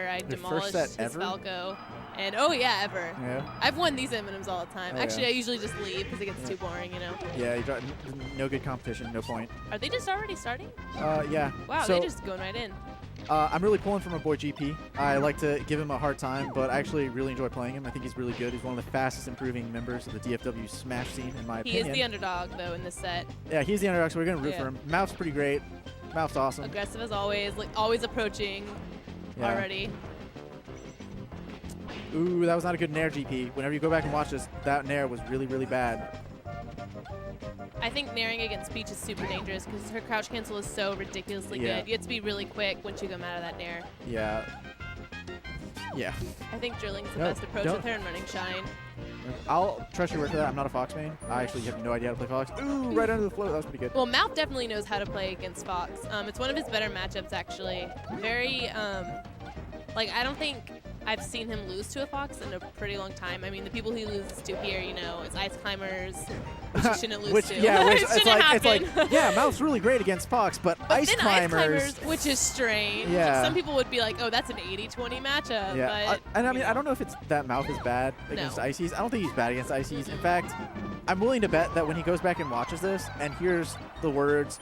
I Your demolished first his set ever? Falco. And oh yeah, ever. Yeah. I've won these M&Ms all the time. Oh, Actually, yeah. I usually just leave because it gets too boring, you know. Yeah, you got no good competition, no point. Are they just already starting? Yeah. Wow, so, they're just going right in. I'm really pulling for my boy GP. I like to give him a hard time, but I actually really enjoy playing him. I think he's really good. He's one of the fastest improving members of the DFW Smash scene, in my opinion. He is the underdog, though, in this set. Yeah, he's the underdog, so we're going to root for him. Mouf's pretty great. Mouf's awesome. Aggressive as always, like always approaching already. Ooh, that was not a good nair, GP. Whenever you go back and watch this, that nair was really, really bad. I think nairing against Peach is super dangerous because her crouch cancel is so ridiculously Yeah. good. You have to be really quick once you come out of that nair. Yeah. Yeah. I think drilling's the best approach with her and running shine. I'll trust your word for that. I'm not a Fox main. I actually have no idea how to play Fox. Ooh, right under the float. That was pretty good. Well, Mouf definitely knows how to play against Fox. It's one of his better matchups, actually. Very, like, I don't think I've seen him lose to a Fox in a pretty long time. I mean, the people he loses to here, you know, it's Ice Climbers, which you shouldn't lose to. Yeah, which it's like, yeah, Mouf's really great against Fox, but Ice Climbers, which is strange. Yeah. Some people would be like, oh, that's an 80-20 matchup. Yeah, but, and I mean, I don't know if it's that Mouf is bad against Ices. I don't think he's bad against Ices. In fact, I'm willing to bet that when he goes back and watches this and hears the words,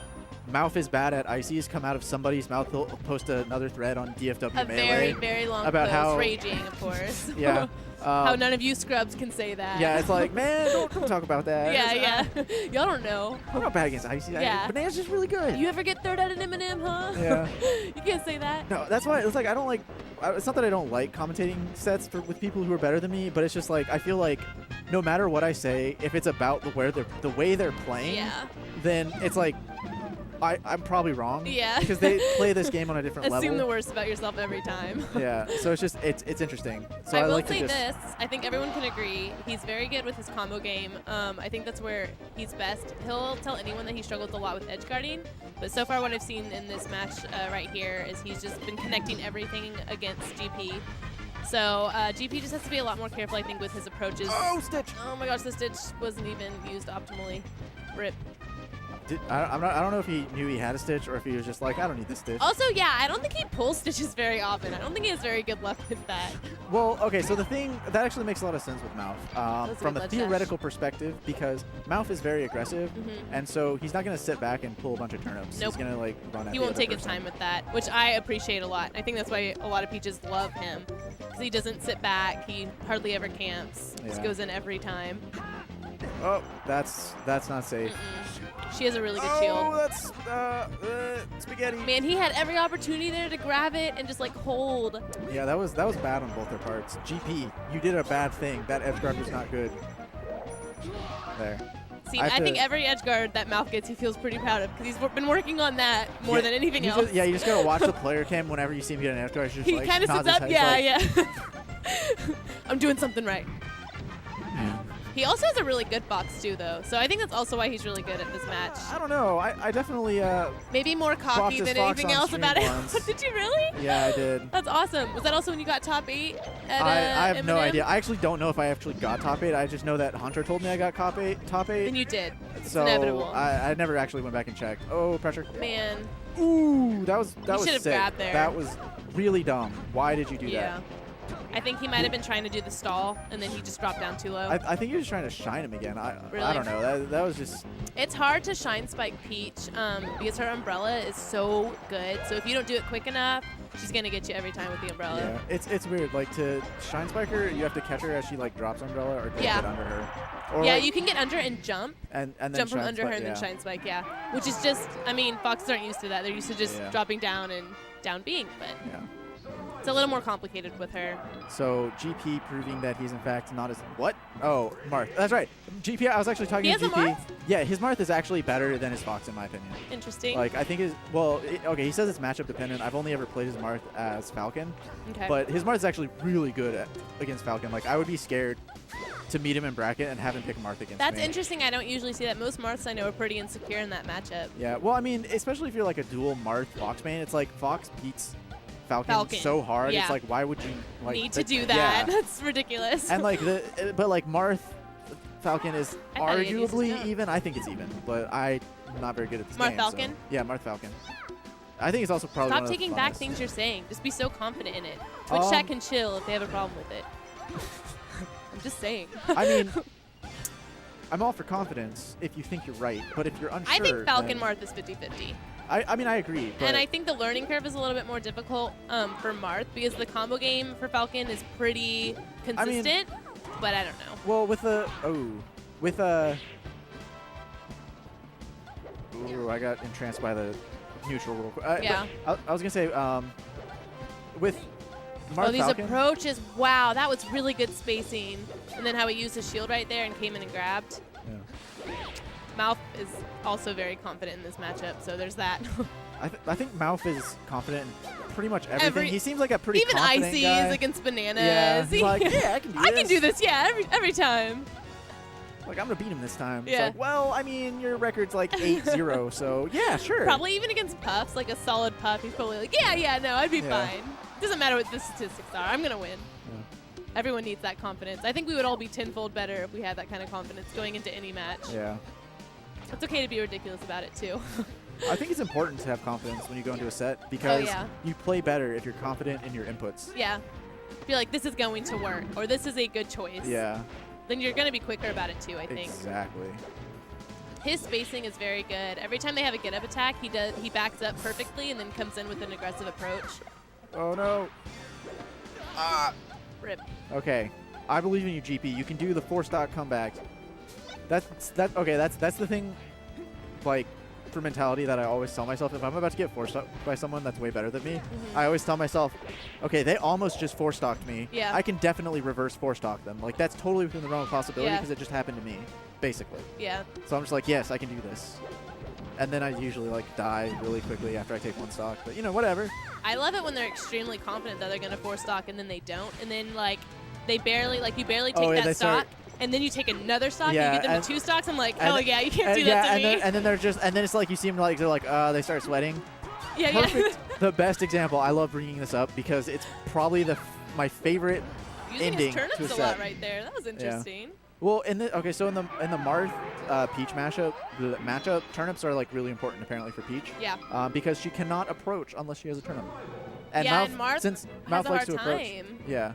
Mouf is bad at Ices come out of somebody's mouth, he'll post another thread on DFW a Melee. very, very long about post, how raging, of course. Yeah. How none of you scrubs can say that. Yeah, it's like, man, don't talk about that. Yeah. Y'all don't know. I'm not bad against Ices. Yeah. Banana's just really good. You ever get third at an M&M, huh? Yeah. You can't say that. No, that's why it's like I don't like. It's not that I don't like commentating sets with people who are better than me, but it's just like I feel like no matter what I say, if it's about the way they're playing, then it's like I'm probably wrong. Yeah. Because they play this game on a different level. Assume the worst about yourself every time. Yeah. So it's just it's interesting. So I will like say to just this. I think everyone can agree. He's very good with his combo game. I think that's where he's best. He'll tell anyone that he struggles a lot with edge guarding. But so far what I've seen in this match right here is he's just been connecting everything against GP. So GP just has to be a lot more careful, I think, with his approaches. Oh, Stitch! Oh my gosh, the Stitch wasn't even used optimally. Rip. I don't know if he knew he had a Stitch or if he was just like, I don't need this Stitch. Also, yeah, I don't think he pulls Stitches very often. I don't think he has very good luck with that. Well, okay, so the thing, that actually makes a lot of sense with Mouf from a theoretical perspective, because Mouf is very aggressive, and so he's not going to sit back and pull a bunch of turnips. Nope. He's going to like run at He won't take his time with that, which I appreciate a lot. I think that's why a lot of Peaches love him, because he doesn't sit back. He hardly ever camps. Just goes in every time. Oh, that's not safe. She has a really good shield. Oh, that's spaghetti. Man, he had every opportunity there to grab it and just like hold. Yeah, that was bad on both their parts. GP, you did a bad thing. That edge guard was not good. There. See, I think every edge guard that Mouf gets, he feels pretty proud of, because he's been working on that more than anything else. You just gotta watch the player cam whenever you see him get an edge guard. He like, kind of sits up, yeah. I'm doing something right. He also has a really good box too, though, so I think that's also why he's really good at this match. I don't know. I definitely maybe more cocky than anything else about it. Did you really? Yeah, I did. That's awesome. Was that also when you got top 8 at I have no M&M? idea. I actually don't know if I actually got top 8. I just know that Hunter told me I got top 8. Then you did. It's so inevitable. I never actually went back and checked. Oh, pressure. Man. Ooh, that was should have sick. grabbed there. That was really dumb. Why did you do that? I think he might have been trying to do the stall, and then he just dropped down too low. I think he was trying to shine him again. Really? I don't know. That was just... It's hard to shine spike Peach because her umbrella is so good. So if you don't do it quick enough, she's going to get you every time with the umbrella. Yeah, it's weird. Like, to shine spike her, you have to catch her as she, like, drops umbrella or get under her. Or yeah, like, you can get under and jump. And then jump from under her and then shine spike, Which is just, I mean, Foxes aren't used to that. They're used to just dropping down and down being, but... Yeah. It's a little more complicated with her. So GP proving that he's in fact not as what? Oh, Marth. That's right. GP. I was actually talking to GP. He has a Marth? Yeah, his Marth is actually better than his Fox in my opinion. Interesting. Like I think okay. He says it's matchup dependent. I've only ever played his Marth as Falcon. Okay. But his Marth is actually really good against Falcon. Like I would be scared to meet him in bracket and have him pick a Marth against me. That's interesting. I don't usually see that. Most Marths I know are pretty insecure in that matchup. Yeah. Well, I mean, especially if you're like a dual Marth Fox main, it's like Fox beats Falcon so hard. It's like, why would you need to do that? That's ridiculous. And like but like Marth Falcon is arguably even. I think it's even, but I'm not very good at this Marth game. Falcon? So. Yeah, Marth Falcon. I think it's also probably Stop one of the taking back funnest. things you're saying. Just be so confident in it. Twitch chat can chill if they have a problem with it. I'm just saying. I mean, I'm all for confidence if you think you're right, but if you're unsure, I think Falcon then Marth is 50-50. I mean, I agree. But And I think the learning curve is a little bit more difficult for Marth because the combo game for Falcon is pretty consistent, but I don't know. well, with ooh, I got entranced by the neutral real quick. Yeah. I was gonna say, with Marth Oh, these Falcon, approaches. Wow, that was really good spacing. And then how he used his shield right there and came in and grabbed. yeah. Mouf is also very confident in this matchup, so there's that. I think Mouf is confident in pretty much everything. He seems like a pretty even confident Icy's guy. against Bananas. Yeah, he's like, yeah, I can do this. I can do this, yeah, every time. Like, I'm gonna beat him this time. Yeah. It's like, well, I mean, your record's like 8-0, so yeah, sure. Probably even against Puffs, like a solid Puff, he's probably like, yeah, no, I'd be Yeah. fine. Doesn't matter what the statistics are, I'm gonna win. Yeah. Everyone needs that confidence. I think we would all be tenfold better if we had that kind of confidence going into any match. Yeah. It's okay to be ridiculous about it too. I think it's important to have confidence when you go into a set because yeah. you play better if you're confident in your inputs. Yeah. Feel like this is going to work, or this is a good choice. Yeah. Then you're gonna be quicker about it too, I think. Exactly. His spacing is very good. Every time they have a get up attack, he backs up perfectly and then comes in with an aggressive approach. Oh no. Ah. Rip. Okay. I believe in you, GP. You can do the 4-stock comeback. That's the thing, like, for mentality that I always tell myself. If I'm about to get 4-stocked by someone that's way better than me, I always tell myself, okay, they almost just 4-stocked me. Yeah. I can definitely reverse 4-stock them. Like, that's totally within the realm of possibility Yeah. because it just happened to me, basically. Yeah. So I'm just like, yes, I can do this. And then I usually, like, die really quickly after I take 1 stock. But, you know, whatever. I love it when they're extremely confident that they're gonna 4-stock and then they don't, and then like you barely take Oh, yeah, that they stock, start- and then you take another stock, Yeah, and you get them and- to 2 stocks. I'm like, and- hell yeah, you can't do yeah, that to me. and then they're just, and then it's like you see them like they're like, they start sweating. yeah, Perfect. The best example. I love bringing this up because it's probably my favorite Using ending his turnips to a a set. lot right there. That was interesting. Well, so in the Marth Peach matchup, turnips are like really important apparently for Peach. Yeah. Because she cannot approach unless she has a turnip. And Yeah, Mouth, and Marth since has Mouth a likes hard to approach. time. Yeah.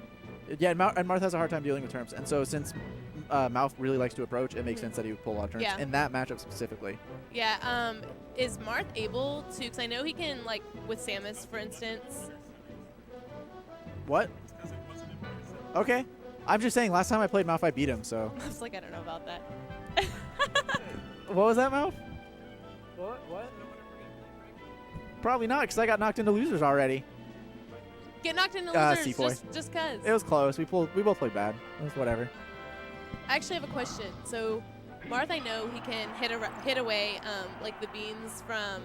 Yeah, and Marth has a hard time dealing with turnips, and so since Mouth really likes to approach, it makes sense that he would pull a lot of turnips Yeah. in that matchup specifically. Yeah. Is Marth able to? Because I know he can, like with Samus, for instance. What? Okay. I'm just saying, last time I played Mouth, I beat him, so. I was like, I don't know about that. What was that, Mouth? What? Probably not, because I got knocked into losers already. Get knocked into losers Seafoy. just cause. It was close. We both played bad. It was whatever. I actually have a question. So, Marth, I know he can hit away like the beams from